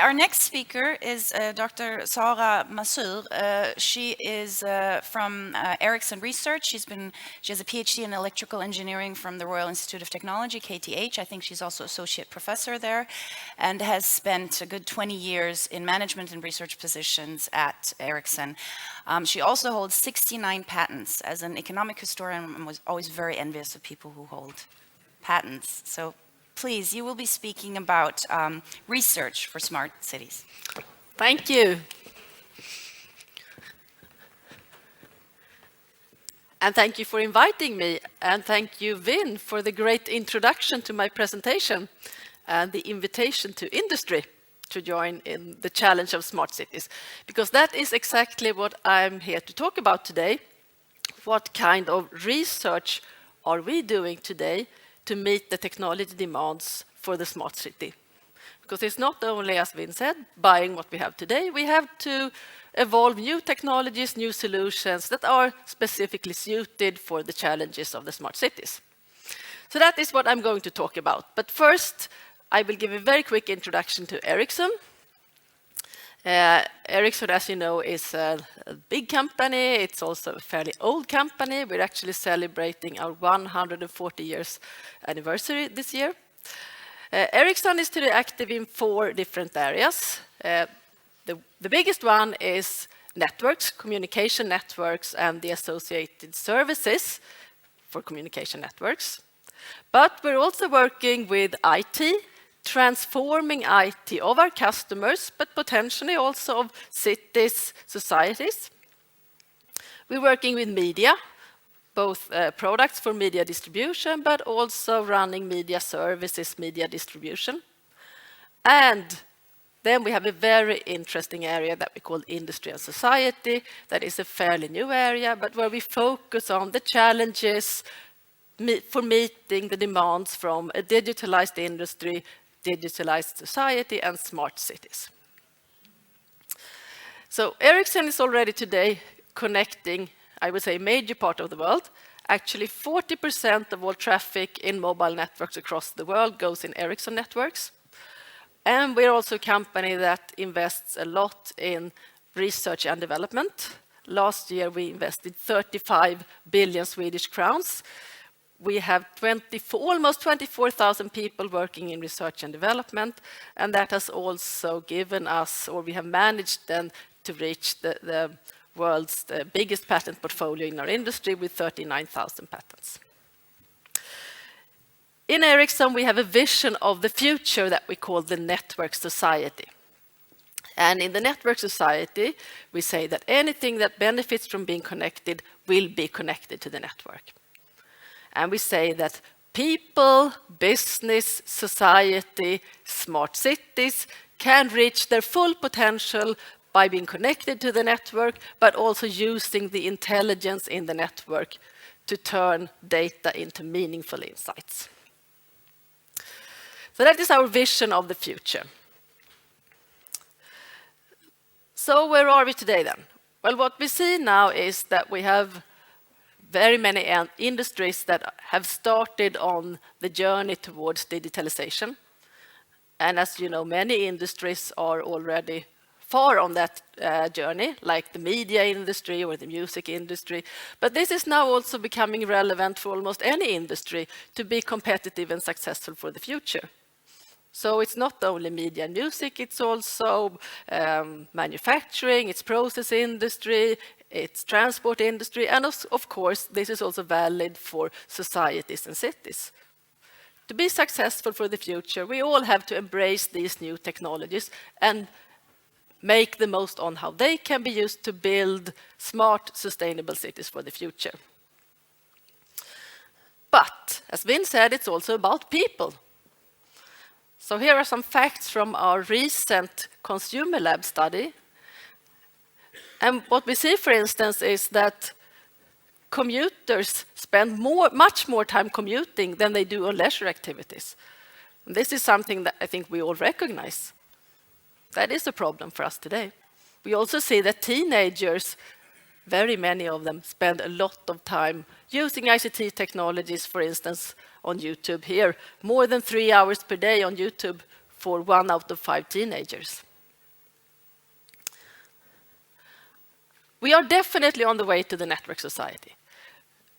our next speaker is Dr. Sara Mazur. She is from Ericsson Research. She has a PhD in electrical engineering from the Royal Institute of Technology, KTH. I think she's also associate professor there, and has spent a good 20 years in management and research positions at Ericsson. She also holds 69 patents. As an economic historian, I was always very envious of people who hold patents. So please, you will be speaking about research for smart cities. Thank you. And thank you for inviting me. And thank you, Vin, for the great introduction to my presentation and the invitation to industry to join in the challenge of smart cities. Because that is exactly what I'm here to talk about today. What kind of research are we doing today to meet the technology demands for the smart city? Because it's not only, as Vin said, buying what we have today, we have to evolve new technologies, new solutions that are specifically suited for the challenges of the smart cities. So that is what I'm going to talk about. But first, I will give a very quick introduction to Ericsson. Ericsson, as you know, is a big company. It's also a fairly old company. We're actually celebrating our 140 years anniversary this year. Ericsson is today active in 4 different areas. The biggest one is networks, communication networks, and the associated services for communication networks. But we're also working with IT, transforming IT of our customers, but potentially also of cities, societies. We're working with media, both products for media distribution, but also running media services, media distribution. And then we have a very interesting area that we call industry and society. That is a fairly new area, but where we focus on the challenges for meeting the demands from a digitalized industry, digitalized society, and smart cities. So Ericsson is already today connecting, I would say, a major part of the world. Actually, 40% of all traffic in mobile networks across the world goes in Ericsson networks. And we're also a company that invests a lot in research and development. Last year, we invested 35 billion Swedish crowns. We have almost 24,000 people working in research and development, and that has also given us, or we have managed then to reach the world's biggest patent portfolio in our industry with 39,000 patents. In Ericsson, we have a vision of the future that we call the network society. And in the network society, we say that anything that benefits from being connected will be connected to the network. And we say that people, business, society, smart cities can reach their full potential by being connected to the network, but also using the intelligence in the network to turn data into meaningful insights. So that is our vision of the future. So where are we today then? Well, what we see now is that we have very many industries that have started on the journey towards digitalization. And as you know, many industries are already far on that journey, like the media industry or the music industry. But this is now also becoming relevant for almost any industry to be competitive and successful for the future. So it's not only media and music, it's also manufacturing, it's process industry, it's transport industry, and of course, this is also valid for societies and cities. To be successful for the future, we all have to embrace these new technologies and make the most on how they can be used to build smart, sustainable cities for the future. But, as Vin said, it's also about people. So here are some facts from our recent Consumer Lab study. And what we see, for instance, is that commuters spend much more time commuting than they do on leisure activities. And this is something that I think we all recognize. That is a problem for us today. We also see that teenagers, very many of them, spend a lot of time using ICT technologies, for instance, on YouTube here, more than 3 hours per day on YouTube for 1 out of 5 teenagers. We are definitely on the way to the network society.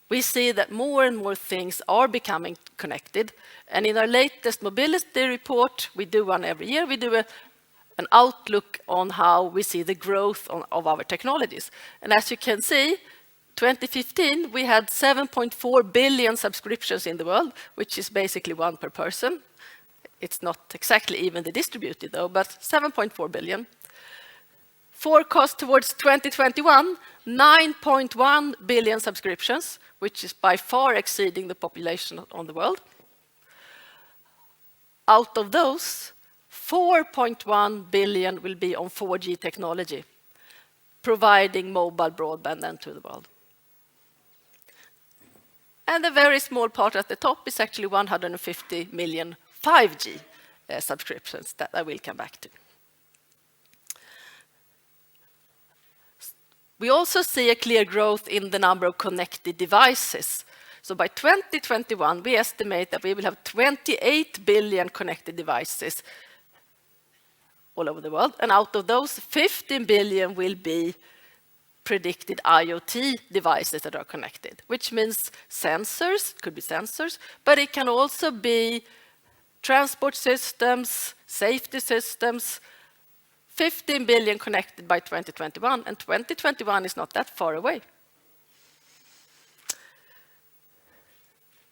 We see that more and more things are becoming connected. And in our latest mobility report, we do one every year, we do an outlook on how we see the growth of our technologies. And as you can see, 2015, we had 7.4 billion subscriptions in the world, which is basically one per person. It's not exactly evenly distributed though, but 7.4 billion. Forecast towards 2021, 9.1 billion subscriptions, which is by far exceeding the population on the world. Out of those, 4.1 billion will be on 4G technology, providing mobile broadband then to the world. And a very small part at the top is actually 150 million 5G subscriptions that I will come back to. We also see a clear growth in the number of connected devices. So by 2021, we estimate that we will have 28 billion connected devices all over the world. And out of those, 15 billion will be predicted IoT devices that are connected, which means sensors, could be sensors, but it can also be transport systems, safety systems. 15 billion connected by 2021, and 2021 is not that far away.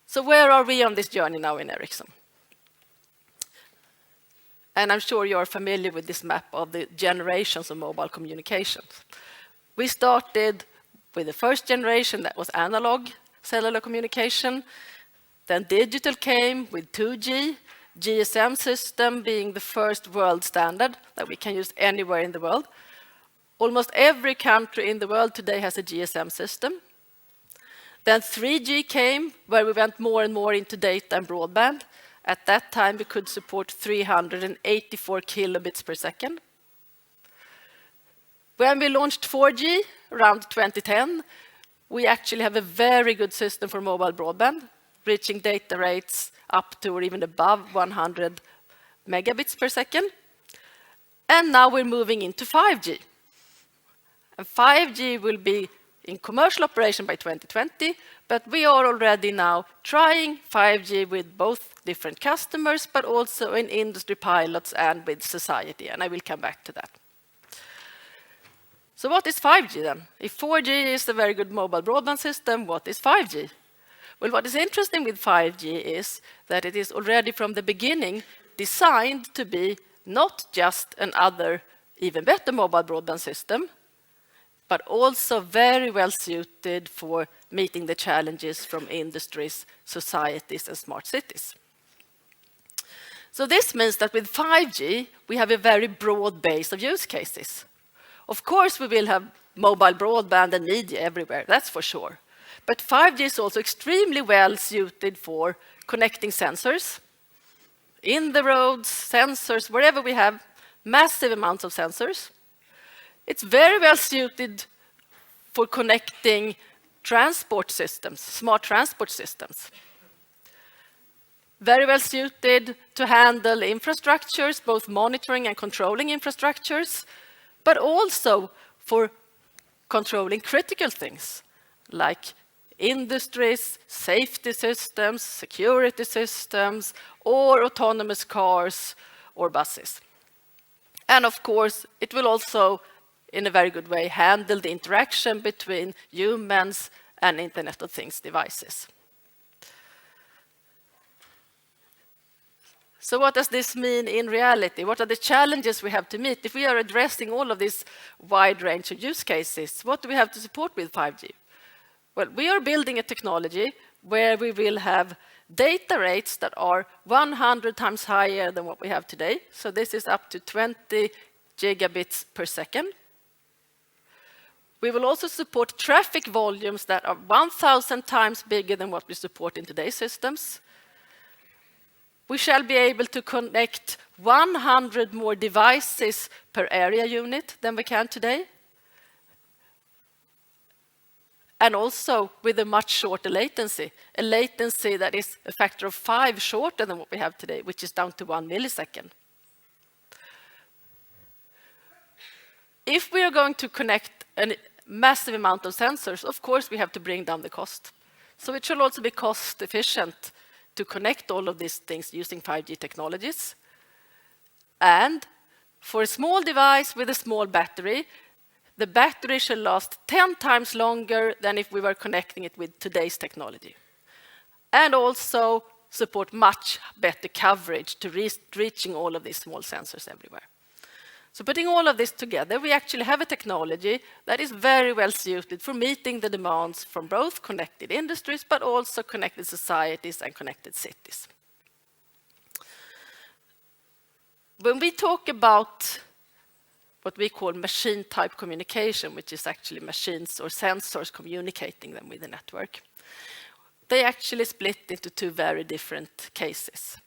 So where are we on this journey now in Ericsson? And I'm sure you're familiar with this map of the generations of mobile communications. We started with the first generation that was analog cellular communication. Then digital came with 2G, GSM system being the first world standard that we can use anywhere in the world. Almost every country in the world today has a GSM system. Then 3G came, where we went more and more into data and broadband. At that time, we could support 384 kilobits per second. When we launched 4G around 2010, we actually have a very good system for mobile broadband, reaching data rates up to or even above 100 megabits per second. And now we're moving into 5G. And 5G will be in commercial operation by 2020, but we are already now trying 5G with both different customers, but also in industry pilots and with society, and I will come back to that. So what is 5G then? If 4G is a very good mobile broadband system, what is 5G? Well, what is interesting with 5G is that it is already from the beginning designed to be not just another even better mobile broadband system, but also very well suited for meeting the challenges from industries, societies, and smart cities. So this means that with 5G, we have a very broad base of use cases. Of course, we will have mobile broadband and media everywhere, that's for sure. But 5G is also extremely well suited for connecting sensors. In the roads, sensors, wherever we have massive amounts of sensors. It's very well suited for connecting transport systems, smart transport systems. Very well suited to handle infrastructures, both monitoring and controlling infrastructures, but also for controlling critical things like industries, safety systems, security systems, or autonomous cars or buses. And of course, it will also, in a very good way, handle the interaction between humans and Internet of Things devices. So what does this mean in reality? What are the challenges we have to meet? If we are addressing all of this wide range of use cases, what do we have to support with 5G? Well, we are building a technology where we will have data rates that are 100 times higher than what we have today. So this is up to 20 gigabits per second. We will also support traffic volumes that are 1,000 times bigger than what we support in today's systems. We shall be able to connect 100 more devices per area unit than we can today. And also with a much shorter latency, a latency that is a factor of 5 shorter than what we have today, which is down to 1 millisecond. If we are going to connect massive amount of sensors, of course we have to bring down the cost. So it should also be cost efficient to connect all of these things using 5G technologies. And for a small device with a small battery, the battery should last 10 times longer than if we were connecting it with today's technology. And also support much better coverage to reaching all of these small sensors everywhere. So putting all of this together, we actually have a technology that is very well suited for meeting the demands from both connected industries, but also connected societies and connected cities. When we talk about what we call machine-type communication, which is actually machines or sensors communicating them with the network, they actually split into two very different cases.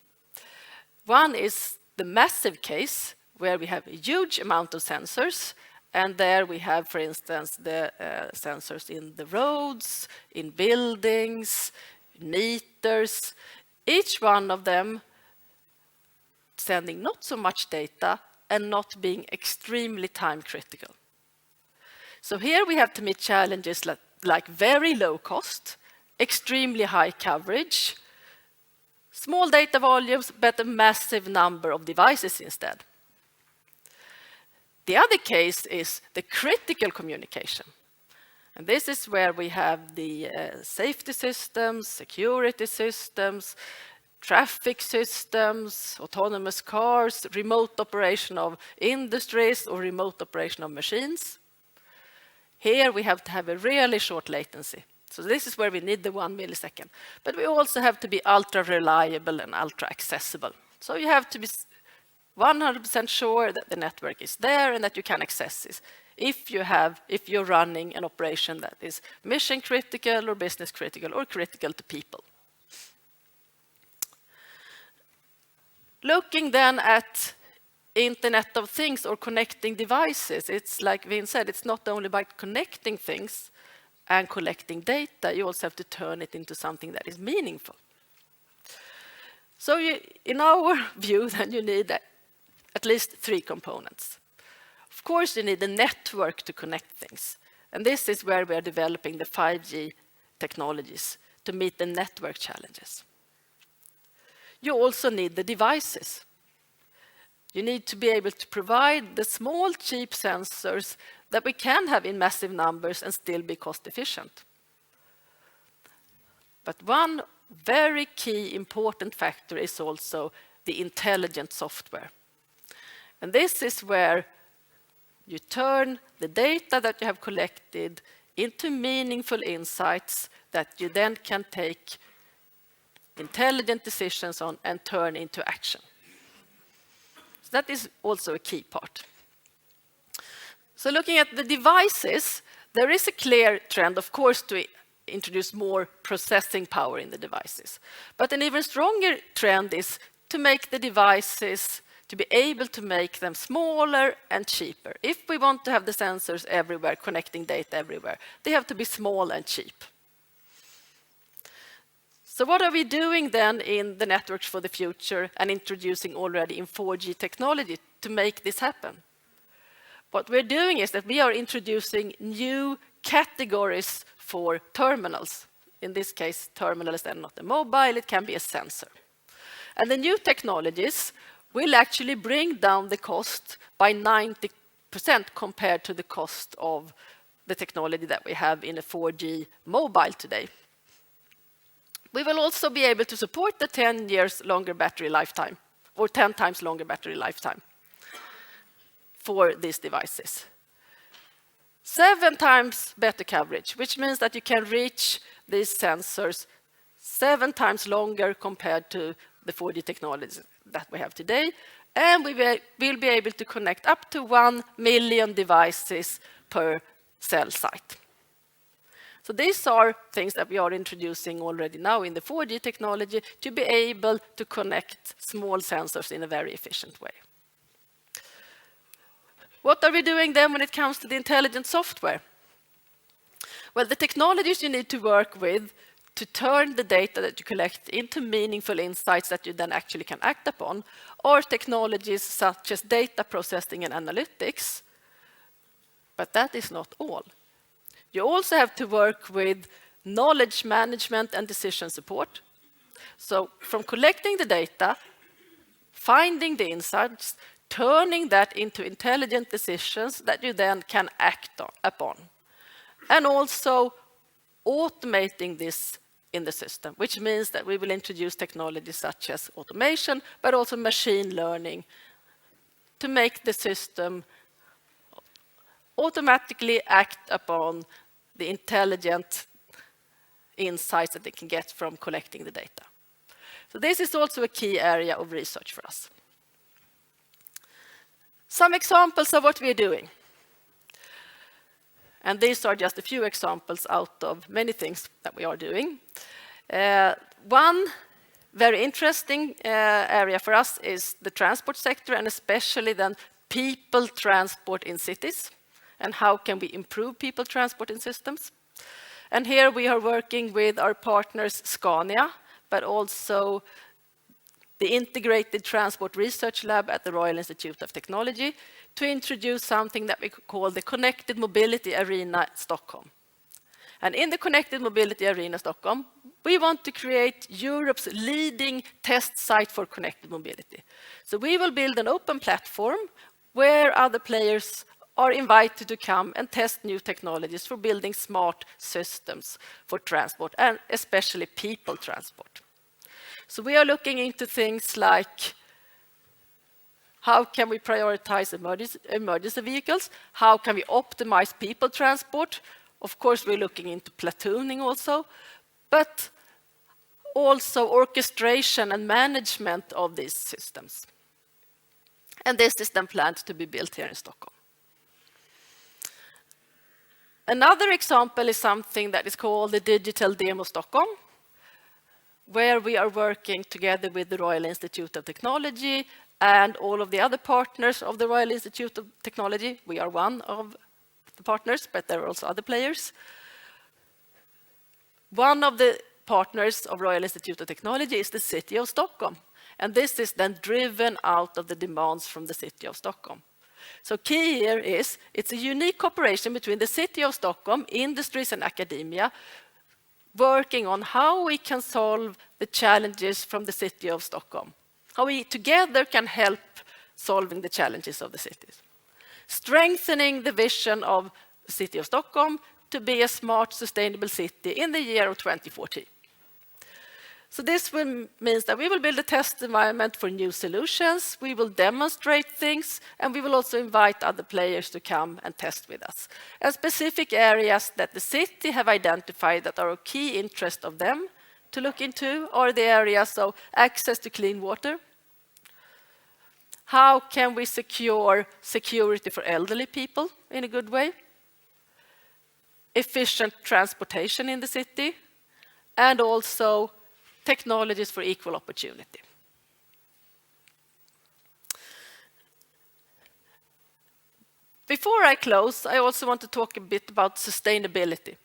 One is the massive case, where we have a huge amount of sensors, and there we have, for instance, the sensors in the roads, in buildings, meters, each one of them sending not so much data and not being extremely time critical. So here we have to meet challenges like very low cost, extremely high coverage, small data volumes, but a massive number of devices instead. The other case is the critical communication. And this is where we have the safety systems, security systems, traffic systems, autonomous cars, remote operation of industries or remote operation of machines. Here we have to have a really short latency. So this is where we need the 1 millisecond. But we also have to be ultra reliable and ultra accessible. So you have to be 100% sure that the network is there and that you can access it if you're running an operation that is mission critical or business critical or critical to people. Looking then at Internet of Things or connecting devices, it's like Vin said, it's not only about connecting things and collecting data, you also have to turn it into something that is meaningful. So in our view, then you need at least 3 components. Of course, you need a network to connect things. And this is where we are developing the 5G technologies to meet the network challenges. You also need the devices. You need to be able to provide the small, cheap sensors that we can have in massive numbers and still be cost efficient. But one very key important factor is also the intelligent software. And this is where you turn the data that you have collected into meaningful insights that you then can take intelligent decisions on and turn into action. So that is also a key part. So looking at the devices, there is a clear trend, of course, to introduce more processing power in the devices. But an even stronger trend is to make the devices, to be able to make them smaller and cheaper. If we want to have the sensors everywhere, connecting data everywhere, they have to be small and cheap. So what are we doing then in the networks for the future and introducing already in 4G technology to make this happen? What we're doing is that we are introducing new categories for terminals. In this case, terminal is then not a mobile, it can be a sensor. And the new technologies will actually bring down the cost by 90% compared to the cost of the technology that we have in a 4G mobile today. We will also be able to support the 10 years longer battery lifetime, or 10 times longer battery lifetime for these devices. 7 times better coverage, which means that you can reach these sensors 7 times longer compared to the 4G technologies that we have today. And we will be able to connect up to 1 million devices per cell site. So these are things that we are introducing already now in the 4G technology to be able to connect small sensors in a very efficient way. What are we doing then when it comes to the intelligent software? Well, the technologies you need to work with to turn the data that you collect into meaningful insights that you then actually can act upon are technologies such as data processing and analytics. But that is not all. You also have to work with knowledge management and decision support. So from collecting the data, finding the insights, turning that into intelligent decisions that you then can act upon. And also automating this in the system, which means that we will introduce technologies such as automation, but also machine learning to make the system automatically act upon the intelligent insights that they can get from collecting the data. So this is also a key area of research for us. Some examples of what we are doing. And these are just a few examples out of many things that we are doing. One very interesting area for us is the transport sector, and especially then people transport in cities, and how can we improve people transport in systems. And here we are working with our partners Scania, but also the Integrated Transport Research Lab at the Royal Institute of Technology to introduce something that we call the Connected Mobility Arena Stockholm. And in the Connected Mobility Arena Stockholm, we want to create Europe's leading test site for connected mobility. So we will build an open platform where other players are invited to come and test new technologies for building smart systems for transport, and especially people transport. So we are looking into things like how can we prioritize emergency vehicles? How can we optimize people transport? Of course, we're looking into platooning also, but also orchestration and management of these systems. And this is then planned to be built here in Stockholm. Another example is something that is called the Digital Demo Stockholm, where we are working together with the Royal Institute of Technology and all of the other partners of the Royal Institute of Technology. We are one of the partners, but there are also other players. One of the partners of Royal Institute of Technology is the City of Stockholm, and this is then driven out of the demands from the City of Stockholm. So key here is it's a unique cooperation between the City of Stockholm, industries and academia, working on how we can solve the challenges from the City of Stockholm, how we together can help solving the challenges of the cities, strengthening the vision of the City of Stockholm to be a smart, sustainable city in the year of 2040. So this means that we will build a test environment for new solutions, we will demonstrate things, and we will also invite other players to come and test with us. And specific areas that the city have identified that are of key interest of them to look into are the areas of access to clean water. How can we secure security for elderly people in a good way? Efficient transportation in the city, and also technologies for equal opportunity. Before I close, I also want to talk a bit about sustainability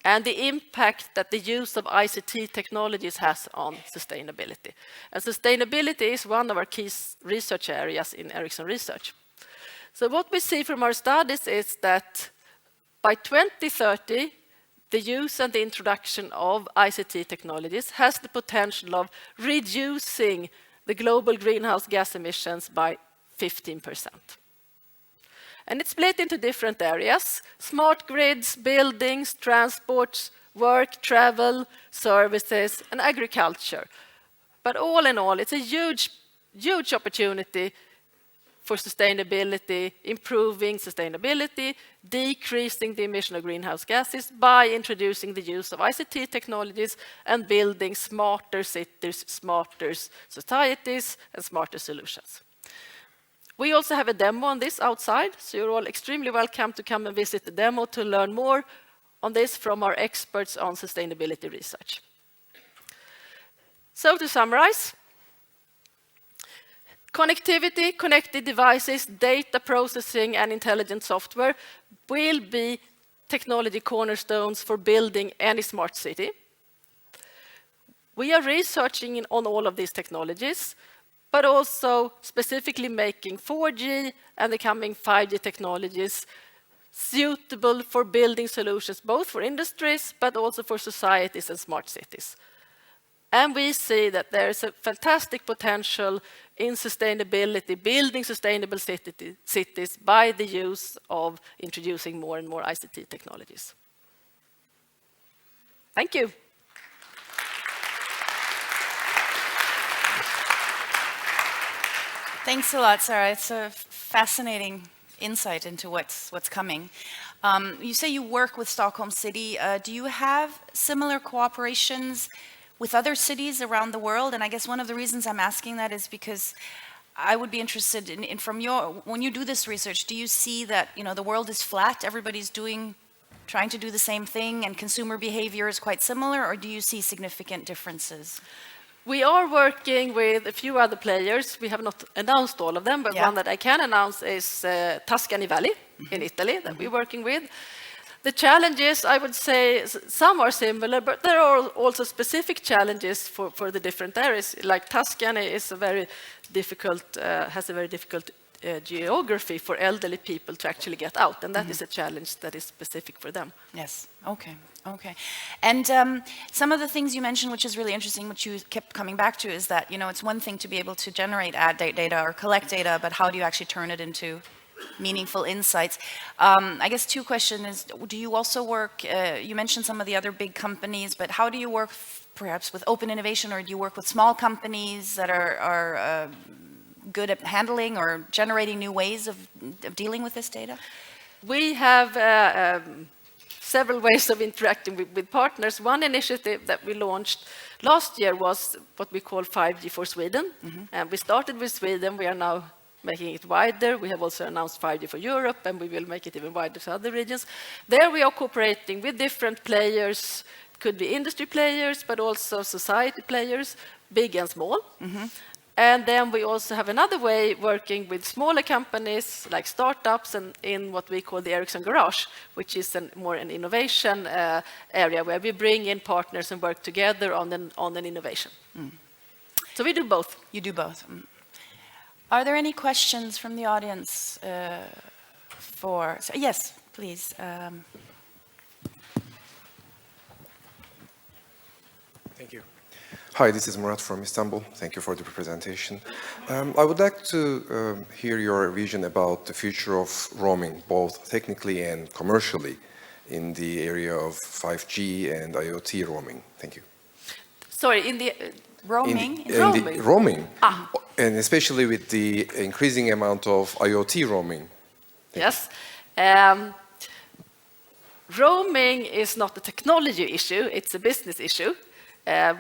and the impact that the use of ICT technologies has on sustainability. And sustainability is one of our key research areas in Ericsson Research. So what we see from our studies is that by 2030, the use and the introduction of ICT technologies has the potential of reducing the global greenhouse gas emissions by 15%. And it's split into different areas: smart grids, buildings, transport, work, travel, services, and agriculture. But all in all, it's a huge opportunity for sustainability, improving sustainability, decreasing the emission of greenhouse gases by introducing the use of ICT technologies and building smarter cities, smarter societies, and smarter solutions. We also have a demo on this outside, so you're all extremely welcome to come and visit the demo to learn more on this from our experts on sustainability research. So to summarize, connectivity, connected devices, data processing, and intelligent software will be technology cornerstones for building any smart city. We are researching on all of these technologies, but also specifically making 4G and the coming 5G technologies suitable for building solutions, both for industries, but also for societies and smart cities. And we see that there is a fantastic potential in sustainability, building sustainable cities by the use of introducing more and more ICT technologies. Thank you. Thanks a lot, Sara. It's a fascinating insight into what's coming. You say you work with Stockholm City. Do you have similar cooperations with other cities around the world? And I guess one of the reasons I'm asking that is because I would be interested in from when you do this research, do you see that, the world is flat, everybody's trying to do the same thing, and consumer behavior is quite similar, or do you see significant differences? We are working with a few other players. We have not announced all of them, but one that I can announce is Tuscany Valley in Italy that we're working with. The challenges, I would say, some are similar, but there are also specific challenges for the different areas. Like Tuscany is has a very difficult geography for elderly people to actually get out, and that is a challenge that is specific for them. Yes. Okay. And some of the things you mentioned, which is really interesting, which you kept coming back to, is that it's one thing to be able to generate ad data or collect data, but how do you actually turn it into meaningful insights? I guess two questions is, do you also work, you mentioned some of the other big companies, but how do you work perhaps with open innovation, or do you work with small companies that are good at handling or generating new ways of dealing with this data? We have several ways of interacting with partners. One initiative that we launched last year was what we call 5G for Sweden. And we started with Sweden. We are now making it wider. We have also announced 5G for Europe, and we will make it even wider to other regions. There we are cooperating with different players. It could be industry players, but also society players, big and small. And then we also have another way working with smaller companies like startups and in what we call the Ericsson Garage, which is more an innovation area where we bring in partners and work together on an innovation. So we do both. You do both. Are there any questions from the audience yes, please. Thank you. Hi, this is Murat from Istanbul. Thank you for the presentation. I would like to hear your vision about the future of roaming, both technically and commercially, in the area of 5G and IoT roaming. Thank you. Sorry, in the roaming? Roaming, and especially with the increasing amount of IoT roaming. Yes. Roaming is not a technology issue, it's a business issue.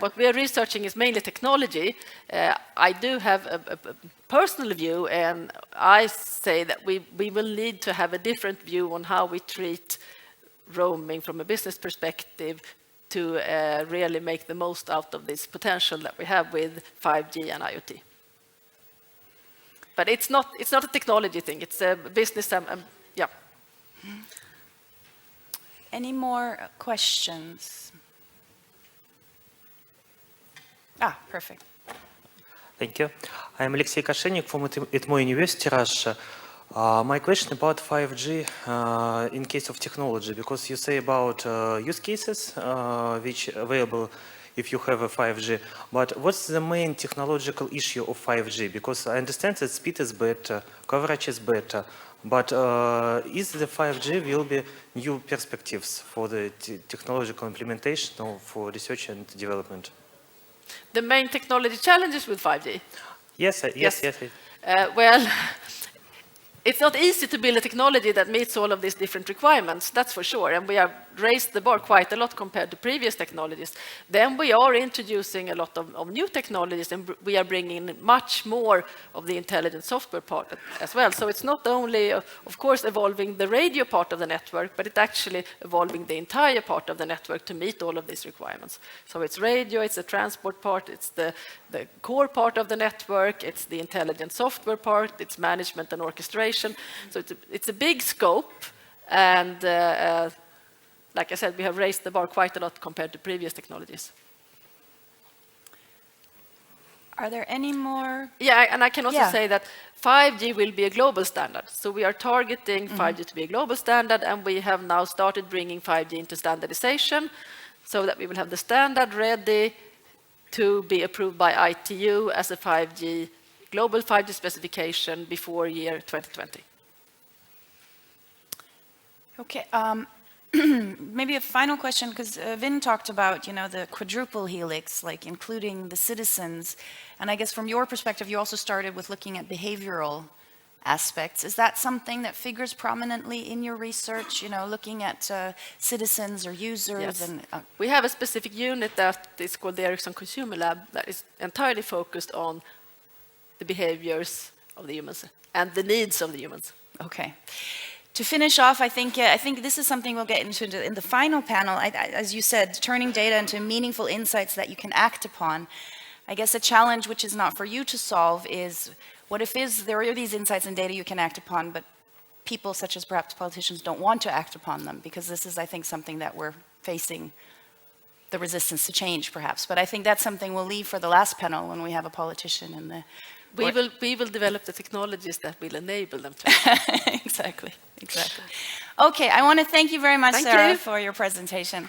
What we are researching is mainly technology. I do have a personal view, and I say that we will need to have a different view on how we treat roaming from a business perspective to really make the most out of this potential that we have with 5G and IoT. But it's not a technology thing, it's a business, yeah. Any more questions? Perfect. Thank you. I'm Alexey Kashenik from ITMO University, Russia. My question about 5G in case of technology, because you say about use cases which available if you have a 5G, but what's the main technological issue of 5G? Because I understand that speed is better, coverage is better, but is the 5G will be new perspectives for the technological implementation or for research and development? The main technology challenges with 5G? Yes. Well, it's not easy to build a technology that meets all of these different requirements, that's for sure, and we have raised the bar quite a lot compared to previous technologies. Then we are introducing a lot of new technologies, and we are bringing in much more of the intelligent software part as well. So it's not only, of course, evolving the radio part of the network, but it's actually evolving the entire part of the network to meet all of these requirements. So it's radio, it's the transport part, it's the core part of the network, it's the intelligent software part, it's management and orchestration. So it's a big scope, and like I said, we have raised the bar quite a lot compared to previous technologies. Are there any more? Yeah, and I can also Yeah. say that 5G will be a global standard. So we are targeting 5G to be a global standard, and we have now started bringing 5G into standardization so that we will have the standard ready to be approved by ITU as a 5G, global 5G specification before year 2020. Okay, maybe a final question, because Vin talked about, the quadruple helix, like including the citizens. And I guess from your perspective, you also started with looking at behavioral aspects. Is that something that figures prominently in your research, looking at citizens or users? Yes. And We have a specific unit that is called the Ericsson Consumer Lab that is entirely focused on the behaviors of the humans and the needs of the humans. Okay. To finish off, I think this is something we'll get into in the final panel. As you said, turning data into meaningful insights that you can act upon. I guess a challenge which is not for you to solve is, what if there are these insights and data you can act upon, but people such as perhaps politicians don't want to act upon them? Because this is, I think, something that we're facing the resistance to change, perhaps. But I think that's something we'll leave for the last panel when we have a politician in the... We will develop the technologies that will enable them to. Exactly. Okay, I want to thank you very much, Thank Sara, you. for your presentation.